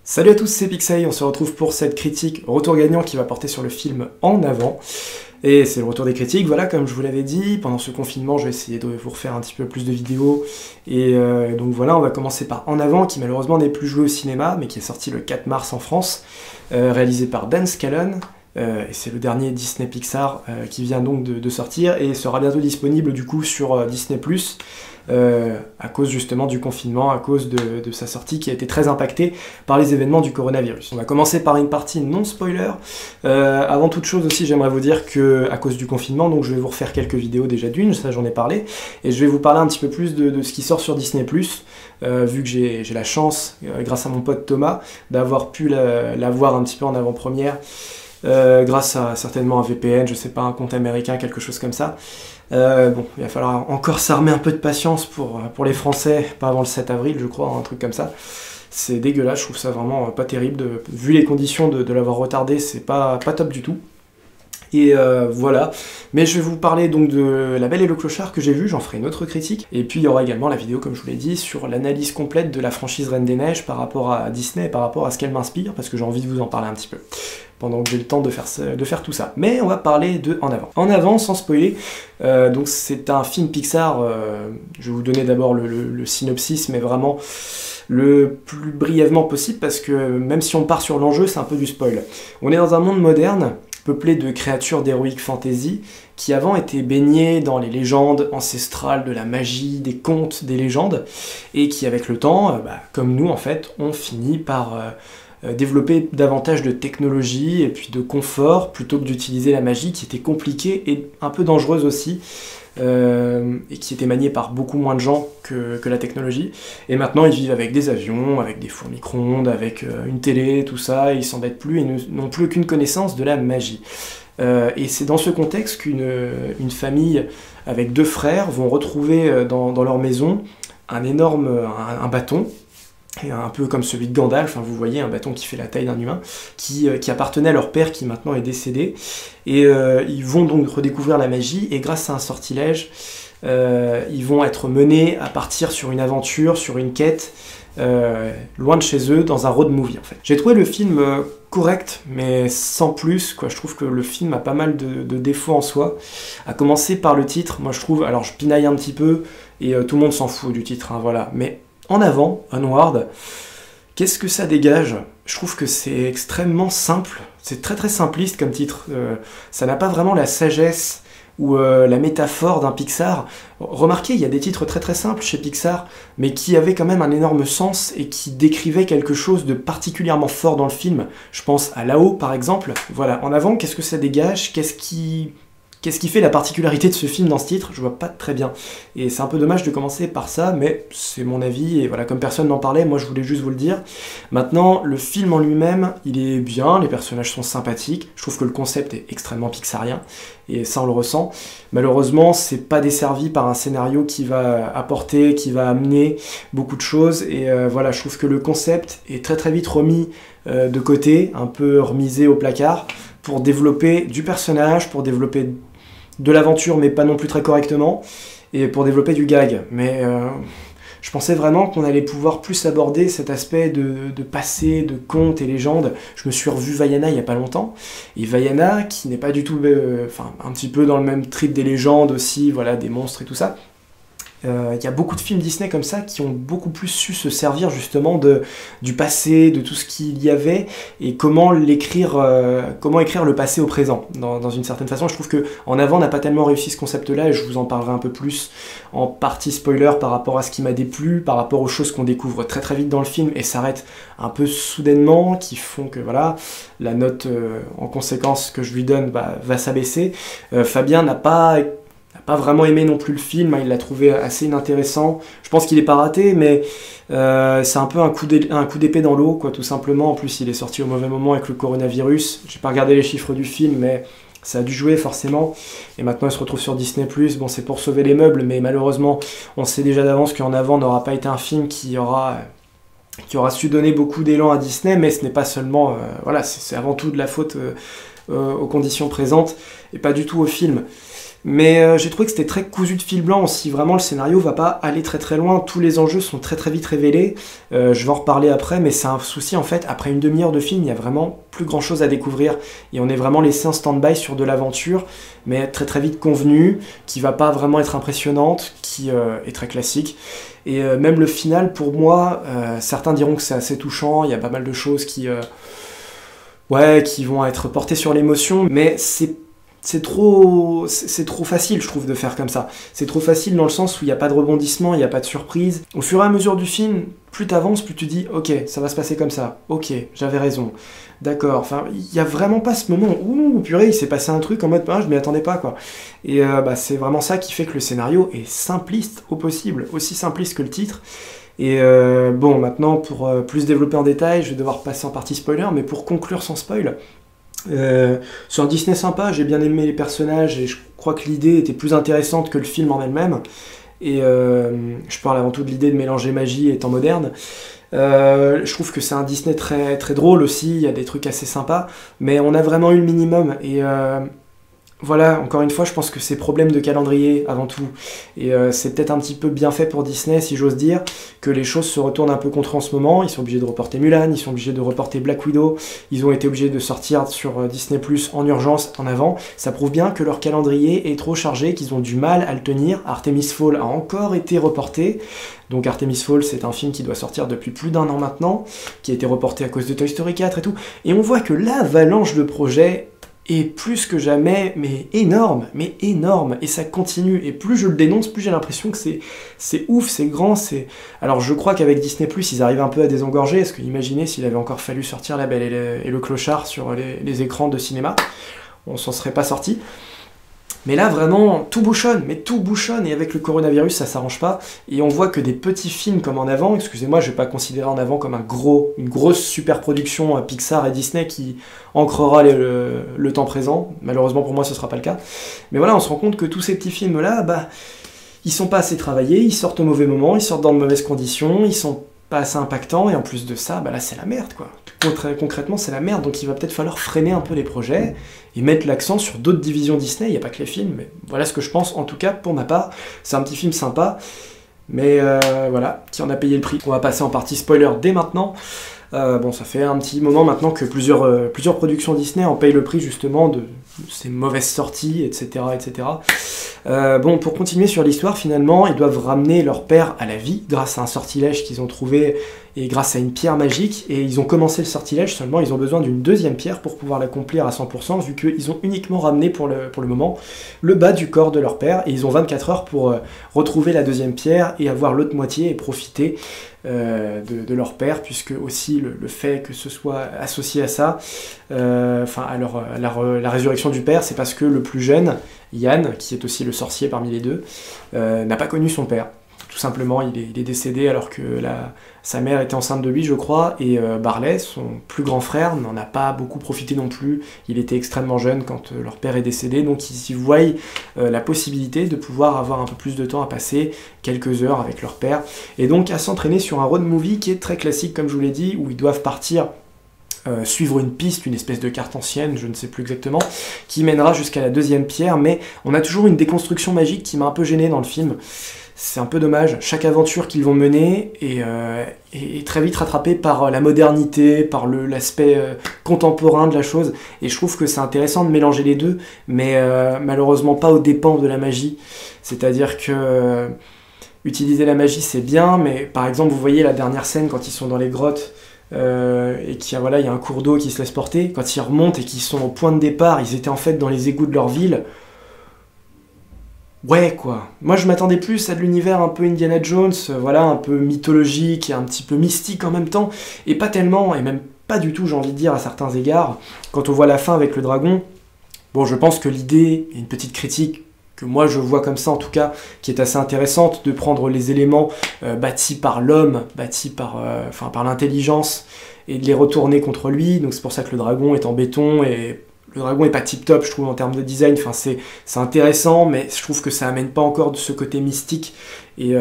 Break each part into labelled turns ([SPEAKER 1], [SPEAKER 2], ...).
[SPEAKER 1] Salut à tous, c'est Pixeye, on se retrouve pour cette critique retour gagnant qui va porter sur le film En Avant. Et c'est le retour des critiques, voilà, comme je vous l'avais dit, pendant ce confinement je vais essayer de vous refaire un petit peu plus de vidéos. Et donc voilà, on va commencer par En Avant, qui malheureusement n'est plus joué au cinéma, mais qui est sorti le 4 mars en France, réalisé par Dan Scanlon. Et c'est le dernier Disney Pixar qui vient donc de sortir et sera bientôt disponible du coup sur Disney+, à cause justement du confinement, à cause de sa sortie qui a été très impactée par les événements du coronavirus. On va commencer par une partie non spoiler. Avant toute chose aussi, j'aimerais vous dire que à cause du confinement, donc je vais vous refaire quelques vidéos déjà d'une, ça j'en ai parlé, et je vais vous parler un petit peu plus de ce qui sort sur Disney+, vu que j'ai la chance, grâce à mon pote Thomas, d'avoir pu la voir un petit peu en avant-première, grâce à certainement un VPN, je sais pas, un compte américain, quelque chose comme ça. Bon, il va falloir encore s'armer un peu de patience pour les Français, pas avant le 7 avril je crois, un truc comme ça. C'est dégueulasse, je trouve ça vraiment pas terrible, vu les conditions de l'avoir retardé, c'est pas top du tout. Et voilà, mais je vais vous parler donc de La Belle et le Clochard que j'ai vu, j'en ferai une autre critique, et puis il y aura également la vidéo, comme je vous l'ai dit, sur l'analyse complète de la franchise Reine des Neiges par rapport à Disney et par rapport à ce qu'elle m'inspire, parce que j'ai envie de vous en parler un petit peu, pendant que j'ai le temps de faire tout ça. Mais on va parler de En Avant. En Avant, sans spoiler, donc c'est un film Pixar, je vais vous donner d'abord le synopsis, mais vraiment le plus brièvement possible, parce que même si on part sur l'enjeu, c'est un peu du spoil. On est dans un monde moderne, peuplé de créatures d'heroic fantasy, qui avant étaient baignées dans les légendes ancestrales de la magie, des contes, des légendes, et qui avec le temps, comme nous en fait, ont fini par développer davantage de technologie et puis de confort, plutôt que d'utiliser la magie qui était compliquée et un peu dangereuse aussi, et qui était maniée par beaucoup moins de gens que la technologie. Et maintenant ils vivent avec des avions, avec des fours micro-ondes, avec une télé, tout ça, et ils s'embêtent plus et n'ont plus aucune connaissance de la magie. Et c'est dans ce contexte qu'une famille avec deux frères vont retrouver dans leur maison un énorme bâton, et un peu comme celui de Gandalf, hein, vous voyez, un bâton qui fait la taille d'un humain, qui appartenait à leur père qui maintenant est décédé. Et ils vont donc redécouvrir la magie, et grâce à un sortilège, ils vont être menés à partir sur une aventure, sur une quête, loin de chez eux, dans un road movie en fait. J'ai trouvé le film correct, mais sans plus, quoi. Je trouve que le film a pas mal de défauts en soi. À commencer par le titre, moi je trouve, alors je pinaille un petit peu, et tout le monde s'en fout du titre, hein, voilà, mais En Avant, Onward, qu'est-ce que ça dégage? Je trouve que c'est extrêmement simple, c'est très très simpliste comme titre, ça n'a pas vraiment la sagesse ou la métaphore d'un Pixar. Remarquez, il y a des titres très très simples chez Pixar, mais qui avaient quand même un énorme sens et qui décrivaient quelque chose de particulièrement fort dans le film. Je pense à Là-haut par exemple. Voilà, En Avant, qu'est-ce que ça dégage? Qu'est-ce qui fait la particularité de ce film dans ce titre? Je vois pas très bien. Et c'est un peu dommage de commencer par ça, mais c'est mon avis, et voilà, comme personne n'en parlait, moi je voulais juste vous le dire. Maintenant, le film en lui-même, il est bien, les personnages sont sympathiques, je trouve que le concept est extrêmement pixarien, et ça on le ressent. Malheureusement, c'est pas desservi par un scénario qui va apporter, qui va amener beaucoup de choses, et voilà, je trouve que le concept est très très vite remis de côté, un peu remisé au placard, pour développer du personnage, pour développer de l'aventure, mais pas non plus très correctement, et pour développer du gag. Mais je pensais vraiment qu'on allait pouvoir plus aborder cet aspect de passé, de contes et légendes. Je me suis revu Vaiana il y a pas longtemps, et Vaiana, qui n'est pas du tout, enfin un petit peu dans le même trip des légendes aussi, voilà, des monstres et tout ça. Il y a beaucoup de films Disney comme ça qui ont beaucoup plus su se servir justement du passé, de tout ce qu'il y avait, et comment écrire le passé au présent, dans une certaine façon. Je trouve que En Avant n'a pas tellement réussi ce concept-là, et je vous en parlerai un peu plus en partie spoiler par rapport à ce qui m'a déplu, par rapport aux choses qu'on découvre très très vite dans le film et s'arrête un peu soudainement, qui font que voilà, la note en conséquence que je lui donne va s'abaisser. Fabien n'a pas vraiment aimé non plus le film, hein, il l'a trouvé assez inintéressant. Je pense qu'il est pas raté, mais c'est un peu un coup d'épée dans l'eau, quoi, tout simplement. En plus, il est sorti au mauvais moment avec le coronavirus. J'ai pas regardé les chiffres du film, mais ça a dû jouer forcément. Et maintenant, il se retrouve sur Disney+. Bon, c'est pour sauver les meubles, mais malheureusement, on sait déjà d'avance qu'En Avant n'aura pas été un film qui aura qui aura su donner beaucoup d'élan à Disney, mais ce n'est pas seulement... voilà, c'est avant tout de la faute aux conditions présentes, et pas du tout au film. Mais j'ai trouvé que c'était très cousu de fil blanc aussi, vraiment le scénario va pas aller très très loin, tous les enjeux sont très très vite révélés, je vais en reparler après, mais c'est un souci en fait, après une demi-heure de film, il y a vraiment plus grand chose à découvrir, et on est vraiment laissé en stand-by sur de l'aventure, mais très très vite convenue, qui va pas vraiment être impressionnante, qui est très classique, et même le final pour moi, certains diront que c'est assez touchant, il y a pas mal de choses qui vont être portées sur l'émotion, mais c'est trop facile, je trouve, de faire comme ça. C'est trop facile dans le sens où il n'y a pas de rebondissement, il n'y a pas de surprise. Au fur et à mesure du film, plus t'avances, plus tu dis « Ok, ça va se passer comme ça. Ok, j'avais raison. D'accord. » Enfin, il n'y a vraiment pas ce moment où, purée, il s'est passé un truc en mode « Ah, je m'y attendais pas, quoi. » Et c'est vraiment ça qui fait que le scénario est simpliste au possible, aussi simpliste que le titre. Et bon, maintenant, pour plus développer en détail, je vais devoir passer en partie spoiler, mais pour conclure sans spoil... c'est un Disney sympa, j'ai bien aimé les personnages et je crois que l'idée était plus intéressante que le film en elle-même. Et je parle avant tout de l'idée de mélanger magie et temps moderne. Je trouve que c'est un Disney très, très drôle aussi, il y a des trucs assez sympas, mais on a vraiment eu le minimum. Et voilà, encore une fois, je pense que c'est problème de calendrier avant tout. Et c'est peut-être un petit peu bien fait pour Disney, si j'ose dire, que les choses se retournent un peu contre en ce moment. Ils sont obligés de reporter Mulan, ils sont obligés de reporter Black Widow, ils ont été obligés de sortir sur Disney Plus en urgence, en avant. Ça prouve bien que leur calendrier est trop chargé, qu'ils ont du mal à le tenir. Artemis Fowl a encore été reporté. Donc Artemis Fowl, c'est un film qui doit sortir depuis plus d'1 an maintenant, qui a été reporté à cause de Toy Story 4 et tout. Et on voit que l'avalanche de projets est plus que jamais, mais énorme, et ça continue, et plus je le dénonce, plus j'ai l'impression que c'est ouf, c'est grand, c'est... Alors je crois qu'avec Disney+, ils arrivent un peu à désengorger, parce que imaginez s'il avait encore fallu sortir La Belle et le Clochard sur les écrans de cinéma, on s'en serait pas sorti. Mais là, vraiment, tout bouchonne, et avec le coronavirus, ça s'arrange pas, et on voit que des petits films comme En Avant, excusez-moi, je vais pas considérer En Avant comme une grosse super production Pixar et Disney qui ancrera le temps présent, malheureusement pour moi ce sera pas le cas, mais voilà, on se rend compte que tous ces petits films-là, ils sont pas assez travaillés, ils sortent au mauvais moment, ils sortent dans de mauvaises conditions, ils sont pas assez impactants, et en plus de ça, là c'est la merde quoi. Concrètement c'est la merde, donc il va peut-être falloir freiner un peu les projets, et mettre l'accent sur d'autres divisions Disney, il n'y a pas que les films, mais voilà ce que je pense en tout cas pour ma part. C'est un petit film sympa, mais voilà, qui en a payé le prix. On va passer en partie spoiler dès maintenant. Bon, ça fait un petit moment maintenant que plusieurs productions Disney en payent le prix justement de ces mauvaises sorties, etc. etc. Bon, pour continuer sur l'histoire, finalement, ils doivent ramener leur père à la vie grâce à un sortilège qu'ils ont trouvé et grâce à une pierre magique. Et ils ont commencé le sortilège, seulement ils ont besoin d'une deuxième pierre pour pouvoir l'accomplir à 100%, vu qu'ils ont uniquement ramené pour le moment le bas du corps de leur père. Et ils ont 24 heures pour retrouver la deuxième pierre et avoir l'autre moitié et profiter de leur père, puisque aussi le fait que ce soit associé à ça, la résurrection du père, c'est parce que le plus jeune, Yann, qui est aussi le sorcier parmi les deux, n'a pas connu son père. Tout simplement, il est décédé alors que sa mère était enceinte de lui, je crois, et Barley, son plus grand frère, n'en a pas beaucoup profité non plus. Il était extrêmement jeune quand leur père est décédé, donc ils y voient la possibilité de pouvoir avoir un peu plus de temps à passer, quelques heures avec leur père, et donc à s'entraîner sur un road movie qui est très classique, comme je vous l'ai dit, où ils doivent partir suivre une piste, une espèce de carte ancienne, je ne sais plus exactement, qui mènera jusqu'à la deuxième pierre, mais on a toujours une déconstruction magique qui m'a un peu gêné dans le film. C'est un peu dommage, chaque aventure qu'ils vont mener est très vite rattrapée par la modernité, par l'aspect contemporain de la chose, et je trouve que c'est intéressant de mélanger les deux, mais malheureusement pas aux dépens de la magie. C'est-à-dire que utiliser la magie c'est bien, mais par exemple vous voyez la dernière scène quand ils sont dans les grottes, et qu'il y a un cours d'eau qui se laisse porter, quand ils remontent et qu'ils sont au point de départ, ils étaient en fait dans les égouts de leur ville. Ouais quoi, moi je m'attendais plus à de l'univers un peu Indiana Jones, voilà, un peu mythologique et un petit peu mystique en même temps, et pas tellement, et même pas du tout j'ai envie de dire à certains égards. Quand on voit la fin avec le dragon, bon je pense que l'idée, et une petite critique que moi je vois comme ça en tout cas, qui est assez intéressante, de prendre les éléments bâtis par l'homme, bâtis par l'intelligence, et de les retourner contre lui, donc c'est pour ça que le dragon est en béton, et le dragon est pas tip-top, je trouve, en termes de design. Enfin, c'est intéressant, mais je trouve que ça amène pas encore de ce côté mystique et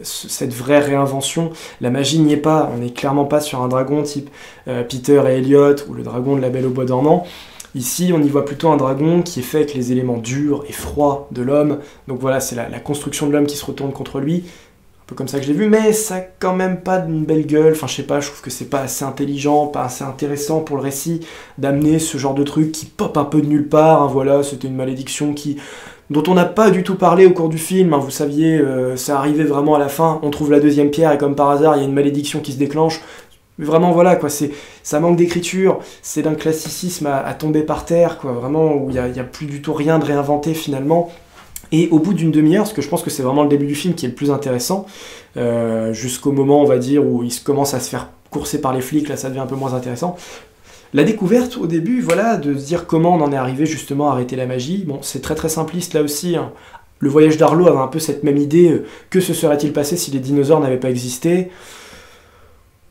[SPEAKER 1] cette vraie réinvention. La magie n'y est pas. On n'est clairement pas sur un dragon type Peter et Elliot ou le dragon de La Belle au Bois dormant. Ici, on y voit plutôt un dragon qui est fait avec les éléments durs et froids de l'homme. Donc voilà, c'est la construction de l'homme qui se retourne contre lui. Comme ça que je l'ai vu, mais ça a quand même pas une belle gueule, enfin je sais pas, je trouve que c'est pas assez intelligent, pas assez intéressant pour le récit d'amener ce genre de truc qui pop un peu de nulle part, hein, voilà, c'était une malédiction dont on n'a pas du tout parlé au cours du film, hein, vous saviez, ça arrivait vraiment à la fin, on trouve la deuxième pierre et comme par hasard il y a une malédiction qui se déclenche, mais vraiment voilà quoi, ça manque d'écriture, c'est d'un classicisme à tomber par terre, quoi, vraiment où il y a plus du tout rien de réinventé finalement. Et au bout d'une demi-heure, parce que je pense que c'est vraiment le début du film qui est le plus intéressant, jusqu'au moment, on va dire, où il commence à se faire courser par les flics, là ça devient un peu moins intéressant. La découverte, au début, voilà, de se dire comment on en est arrivé justement à arrêter la magie, bon, c'est très très simpliste là aussi, hein. Le voyage d'Arlo avait un peu cette même idée, que se serait-il passé si les dinosaures n'avaient pas existé?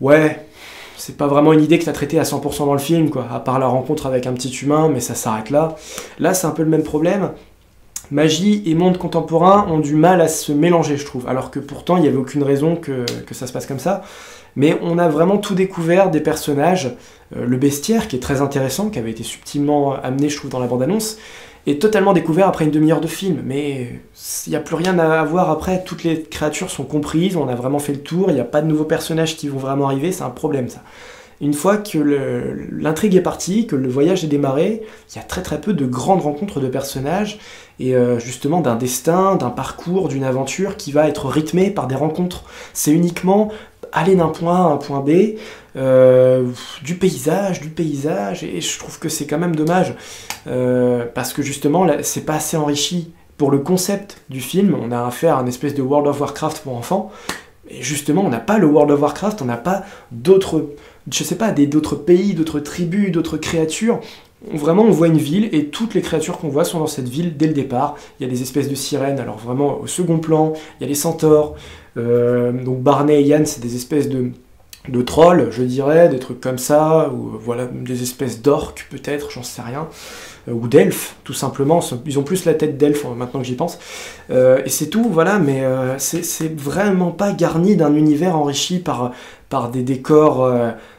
[SPEAKER 1] Ouais, c'est pas vraiment une idée que t'as traitée à 100% dans le film, quoi, à part la rencontre avec un petit humain, mais ça s'arrête là. Là, c'est un peu le même problème. Magie et monde contemporain ont du mal à se mélanger, je trouve, alors que pourtant il n'y avait aucune raison que ça se passe comme ça. Mais on a vraiment tout découvert des personnages. Le bestiaire, qui est très intéressant, qui avait été subtilement amené, je trouve, dans la bande-annonce, est totalement découvert après une demi-heure de film. Mais il n'y a plus rien à voir après, toutes les créatures sont comprises, on a vraiment fait le tour, il n'y a pas de nouveaux personnages qui vont vraiment arriver, c'est un problème ça. Une fois que l'intrigue est partie, que le voyage est démarré, il y a très très peu de grandes rencontres de personnages, et justement d'un destin, d'un parcours, d'une aventure qui va être rythmé par des rencontres. C'est uniquement aller d'un point A à un point B, du paysage, et je trouve que c'est quand même dommage, parce que justement, c'est pas assez enrichi. Pour le concept du film, on a affaire à une espèce de World of Warcraft pour enfants, et justement, on n'a pas le World of Warcraft, on n'a pas d'autres, je sais pas, d'autres pays, d'autres tribus, d'autres créatures. Vraiment, on voit une ville, et toutes les créatures qu'on voit sont dans cette ville dès le départ. Il y a des espèces de sirènes, alors vraiment au second plan, il y a les centaures, donc Barney et Yann, c'est des espèces de trolls, je dirais, des trucs comme ça, ou voilà, des espèces d'orques peut-être, j'en sais rien, ou d'elfes, tout simplement, ils ont plus la tête d'elfes maintenant que j'y pense, et c'est tout, voilà, mais c'est vraiment pas garni d'un univers enrichi par des décors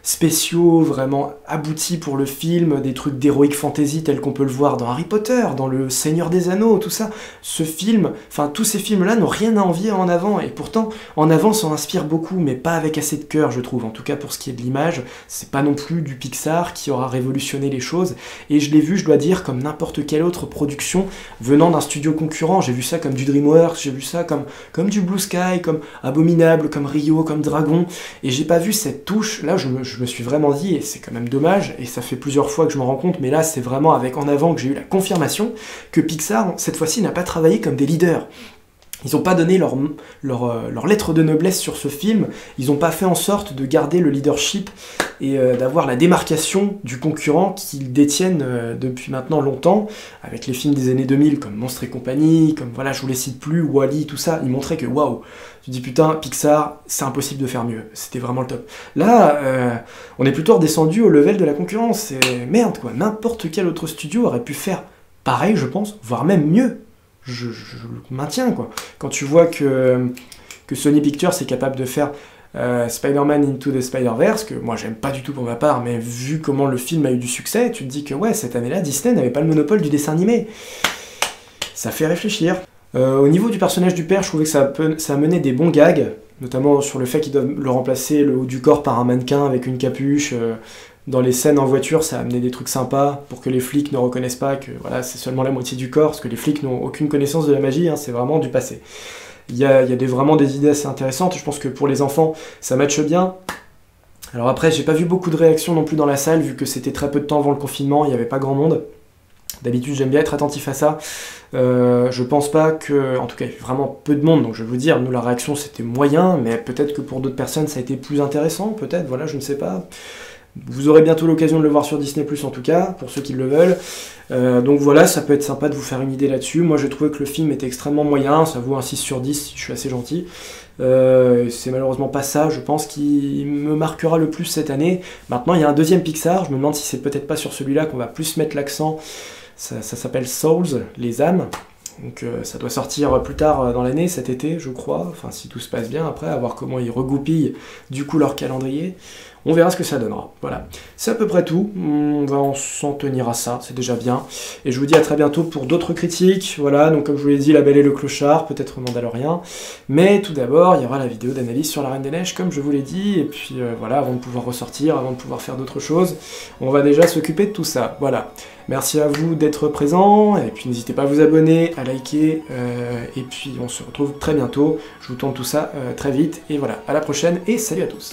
[SPEAKER 1] spéciaux, vraiment aboutis pour le film, des trucs d'heroic fantasy tels qu'on peut le voir dans Harry Potter, dans Le Seigneur des Anneaux, tout ça. Ce film, enfin tous ces films-là n'ont rien à envier à En Avant, et pourtant En Avant s'en inspire beaucoup, mais pas avec assez de cœur, je trouve, en tout cas pour ce qui est de l'image. C'est pas non plus du Pixar qui aura révolutionné les choses, et je l'ai vu, je dois dire, comme n'importe quelle autre production venant d'un studio concurrent. J'ai vu ça comme du DreamWorks, j'ai vu ça comme du Blue Sky, comme Abominable, comme Rio, comme Dragon, et j'ai pas vu cette touche. Là je me suis vraiment dit, et c'est quand même dommage, et ça fait plusieurs fois que je m'en rends compte, mais là c'est vraiment avec En Avant que j'ai eu la confirmation que Pixar, cette fois-ci, n'a pas travaillé comme des leaders. Ils n'ont pas donné leur lettre de noblesse sur ce film, ils n'ont pas fait en sorte de garder le leadership et d'avoir la démarcation du concurrent qu'ils détiennent depuis maintenant longtemps, avec les films des années 2000 comme Monstres et compagnie, comme voilà, je vous les cite plus, Wall-E, tout ça, ils montraient que waouh, tu dis putain, Pixar, c'est impossible de faire mieux, c'était vraiment le top. Là, on est plutôt redescendu au level de la concurrence, et merde quoi, n'importe quel autre studio aurait pu faire pareil, je pense, voire même mieux. Je le maintiens, quoi. Quand tu vois que Sony Pictures est capable de faire Spider-Man Into the Spider-Verse, que moi j'aime pas du tout pour ma part, mais vu comment le film a eu du succès, tu te dis que ouais, cette année-là, Disney n'avait pas le monopole du dessin animé. Ça fait réfléchir. Au niveau du personnage du père, je trouvais que ça a mené des bons gags, notamment sur le fait qu'ils doivent le remplacer le haut du corps par un mannequin avec une capuche. Dans les scènes en voiture, ça a amené des trucs sympas pour que les flics ne reconnaissent pas que voilà, c'est seulement la moitié du corps, parce que les flics n'ont aucune connaissance de la magie, hein, c'est vraiment du passé. Il y a vraiment des idées assez intéressantes, je pense que pour les enfants, ça matche bien. Alors après, j'ai pas vu beaucoup de réactions non plus dans la salle, vu que c'était très peu de temps avant le confinement, il n'y avait pas grand monde. D'habitude, j'aime bien être attentif à ça. Je pense pas que... En tout cas, il y a eu vraiment peu de monde, donc je vais vous dire, nous, la réaction, c'était moyen, mais peut-être que pour d'autres personnes, ça a été plus intéressant, peut-être, voilà, je ne sais pas. Vous aurez bientôt l'occasion de le voir sur Disney+, en tout cas, pour ceux qui le veulent. Donc voilà, ça peut être sympa de vous faire une idée là-dessus. Moi, j'ai trouvé que le film était extrêmement moyen, ça vaut un 6 sur 10 si je suis assez gentil. C'est malheureusement pas ça, je pense, qui me marquera le plus cette année. Maintenant, il y a un deuxième Pixar, je me demande si c'est peut-être pas sur celui-là qu'on va plus mettre l'accent. Ça s'appelle Souls, les âmes. Donc ça doit sortir plus tard dans l'année, cet été, je crois. Enfin, si tout se passe bien, après, à voir comment ils regoupillent du coup leur calendrier. On verra ce que ça donnera. Voilà. C'est à peu près tout. On va s'en tenir à ça, c'est déjà bien. Et je vous dis à très bientôt pour d'autres critiques. Voilà, donc comme je vous l'ai dit, La Belle et le Clochard, peut-être Mandalorian. Mais tout d'abord, il y aura la vidéo d'analyse sur La Reine des Neiges, comme je vous l'ai dit. Et puis voilà, avant de pouvoir ressortir, avant de pouvoir faire d'autres choses, on va déjà s'occuper de tout ça. Voilà. Merci à vous d'être présents. Et puis n'hésitez pas à vous abonner, à liker. Et puis on se retrouve très bientôt. Je vous tourne tout ça très vite. Et voilà, à la prochaine et salut à tous.